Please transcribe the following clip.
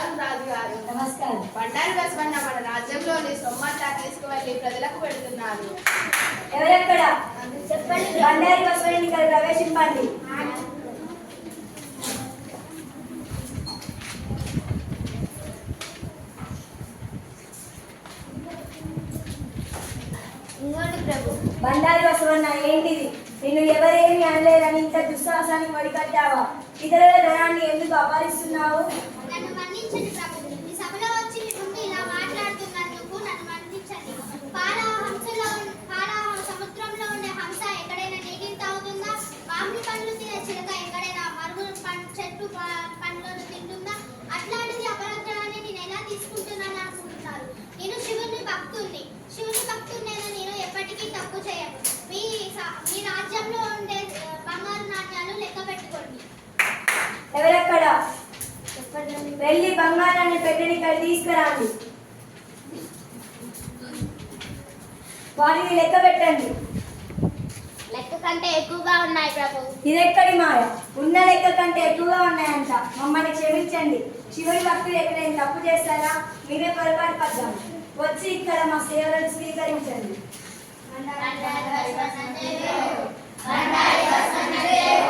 నమస్కారం రాజుగారు. నమస్కారం. బండారు బసవన్న మన రాజ్యంలోని సొమ్మంతా తీసుకువెళ్ళి ప్రజలకు పెడుతున్నారు. ఎవరెక్కడ? చెప్పండి. బండారు బసవన్ని ఇక్కడ ప్రవేశింపండి. బండారు బసవన్న, ఏంటిది? నిన్ను ఎవరేమి అనలేదని ఇంత దుస్సాహసానికి వడికట్టావా? ఇతరుల ధనాన్ని ఎందుకు అపహరిస్తున్నావు? నన్ను మన్నించండి ప్రభు. ఈ సభలో వచ్చి మీ ముందు ఇలా మాట్లాడుతున్నందుకు నన్ను మన్నించండి. సముద్రంలో ఉండే హంస ఎక్కడైనా నీటిని తాగుతుందా? మామిడి పండ్లు తినే చిలక ఎక్కడైనా మరుగు చెట్టు పండ్లను తింటుందా? అట్లాంటిది అపరాధాన్ని నేను ఎలా తీసుకుంటున్నాను అనుకుంటున్నారు? నేను శివుని భక్తుణ్ణి. నేను ఎప్పటికీ తప్పు చేయను. మీ రాజ్యంలో ఉండే బంగారు నాణ్యాలు లెక్క పెట్టుకోండి. ఎవరెక్కడ? వెళ్ళి బంగారాన్ని పెట్టిని ఇక్కడ తీసుకురండి. వాటిని లెక్క పెట్టండి. లెక్క కంటే ఎక్కువగా ఉన్నాయి ప్రభు. ఇదెక్కడి మాయ? ఉన్న లెక్క కంటే ఎక్కువగా ఉన్నాయంట. మమ్మల్ని క్షమించండి. శివుని భక్తులు ఎక్కడైనా తప్పు చేస్తారా? మేమే పొరపాటు పడ్డాము. వచ్చి ఇక్కడ మా సేవలను స్వీకరించండి. బండారి బసవన్న దేవో.